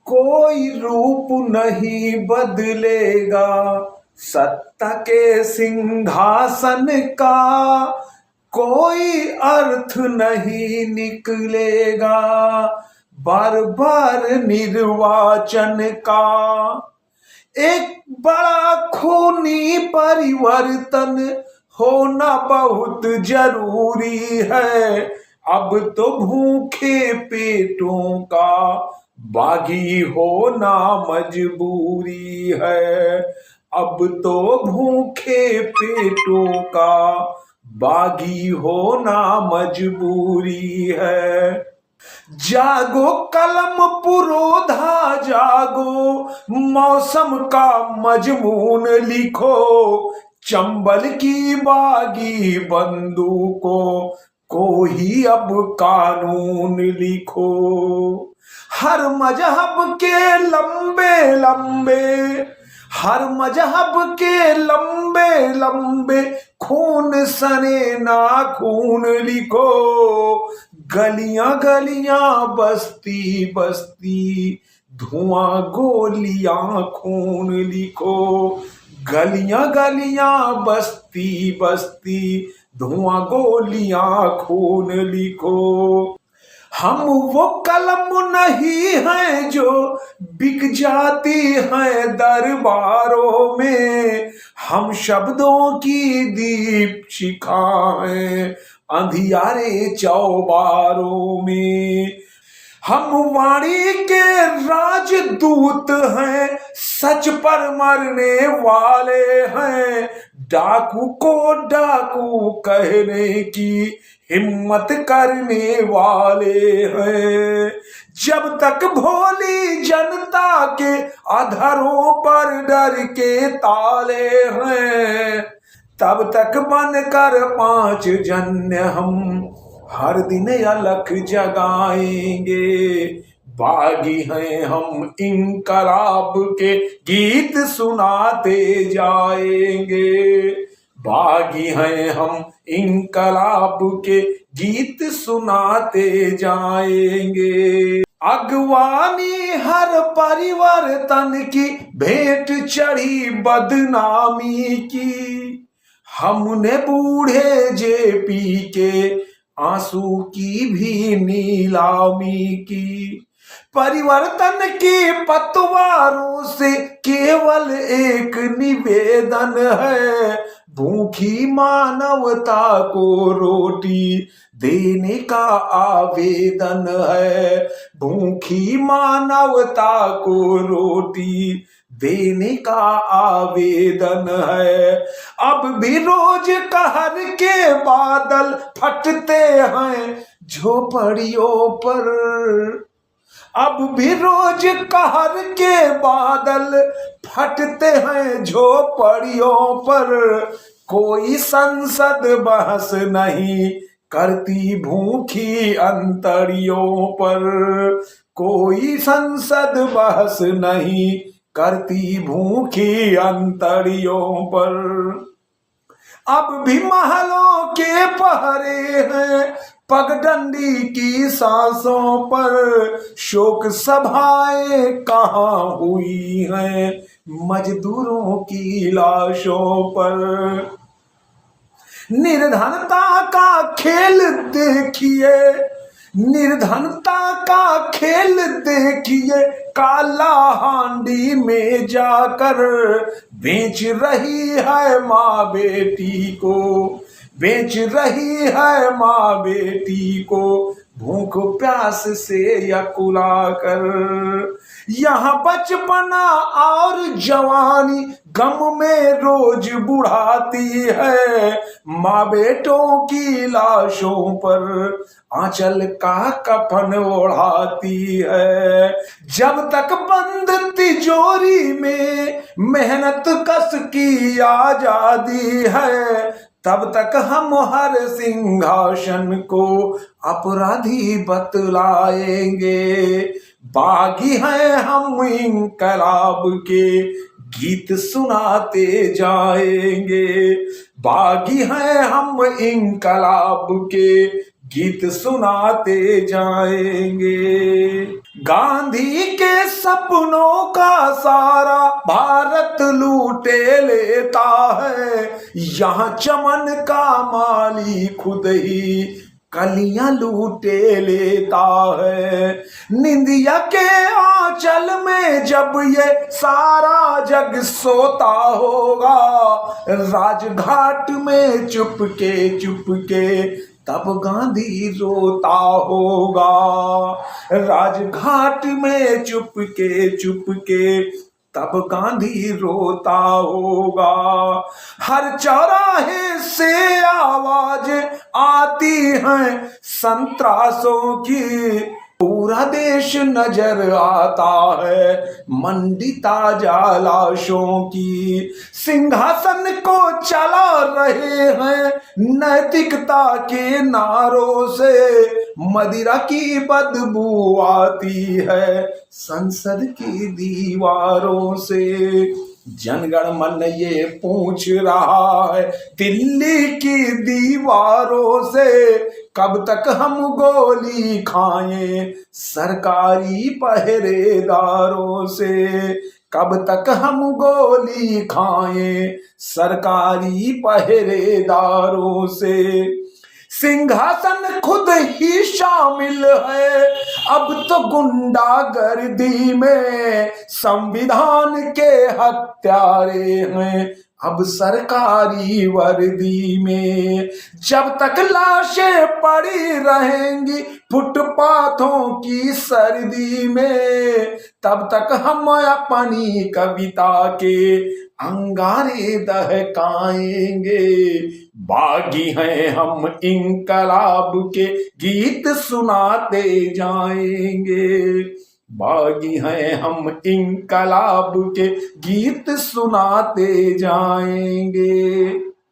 कोई रूप नहीं बदलेगा सत्ता के सिंहासन का, कोई अर्थ नहीं निकलेगा बार बार निर्वाचन का। एक बड़ा खूनी परिवर्तन होना बहुत जरूरी है। अब तो भूखे पेटों का बागी होना मजबूरी है। अब तो भूखे पेटों का बागी होना मजबूरी है। जागो कलम पुरोधा जागो, मौसम का मजमून लिखो, चंबल की बागी बंदूकों को ही अब कानून लिखो। हर मजहब के लंबे लंबे, हर मजहब के लंबे लंबे खून सने नाखून लिखो। गलियां गलियां बस्ती बस्ती धुआं गोलियां खून लिखो। गलियां गलियां बस्ती बस्ती धुआं गोलियां खून लिखो। हम वो कलम नहीं हैं जो बिक जाती हैं दरबारों में, हम शब्दों की दीप शिखा हैं अंधियारे चौबारों में। हम वाणी के राजदूत हैं, सच पर मरने वाले हैं, डाकू को डाकू कहने की हिम्मत करने वाले हैं। जब तक भोली जनता के अधरों पर डर के ताले हैं, तब तक बनकर पांच जन्य हम हर दिन अलख जगाएंगे। बागी हैं हम इंकलाब के गीत सुनाते जाएंगे। बागी हैं हम इंकलाब के गीत सुनाते जाएंगे। अगवानी हर परिवर्तन की भेंट चढ़ी बदनामी की, हमने बूढ़े जेपी के आंसू की भी नीलामी की। परिवर्तन की पतवारों से केवल एक निवेदन है, भूखी मानवता को रोटी देने का आवेदन है। भूखी मानवता को रोटी देने का आवेदन है। अब भी रोज कहर के बादल फटते हैं झोपड़ियों पर, अब भी रोज कहर के बादल फटते हैं झोपड़ियों पर। कोई संसद बहस नहीं करती भूखी अंतड़ियों पर, कोई संसद बहस नहीं करती भूखी अंतड़ियों पर। अब भी महलों के पहरे हैं पगडंडी की सांसों पर, शोक सभाएं कहाँ हुई हैं मजदूरों की लाशों पर। निर्धनता का खेल देखिए, निर्धनता का खेल देखिए, काला हांडी में जाकर बेच रही है माँ बेटी को, बेच रही है माँ बेटी को भूख प्यास से यकुला कर। यहाँ बचपना और जवानी गम में रोज बुढ़ाती है, माँ बेटों की लाशों पर आंचल का कफन ओढ़ाती है। जब तक बंद तिजोरी में मेहनत कस की आजादी है, तब तक हम हर सिंहासन को अपराधी बतलाएंगे। बागी हैं हम इंकलाब के गीत सुनाते जाएंगे, बागी हैं हम इंकलाब के गीत सुनाते जाएंगे। गांधी के सपनों का सारा भारत लूटे लेता है। यहाँ चमन का माली खुद ही कलियां लूटे लेता है। निंदिया के आंचल में जब ये सारा जग सोता होगा, राजघाट में चुपके चुपके तब गांधी रोता होगा। राजघाट में चुपके चुपके तब गांधी रोता होगा। हर चौराहे से आवाज आती है संतरासों की, पूरा देश नजर आता है मंडी ताजा लाशों की। सिंहासन को चला रहे हैं नैतिकता के नारों से, मदिरा की बदबू आती है संसद की दीवारों से। जनगण मन ये पूछ रहा है दिल्ली की दीवारों से, कब तक हम गोली खाएं सरकारी पहरेदारों से। कब तक हम गोली खाएं सरकारी पहरेदारों से। सिंहासन खुद ही शामिल है अब तो गुंडागर्दी में, संविधान के हत्यारे हैं अब सरकारी वर्दी में। जब तक लाशें पड़ी रहेंगी फुटपाथों की सर्दी में, तब तक हम अपनी कविता के अंगारे दहकाएंगे। बागी हैं हम इंकलाब के गीत सुनाते जाएंगे। बागी हैं हम इंकलाब के गीत सुनाते जाएंगे।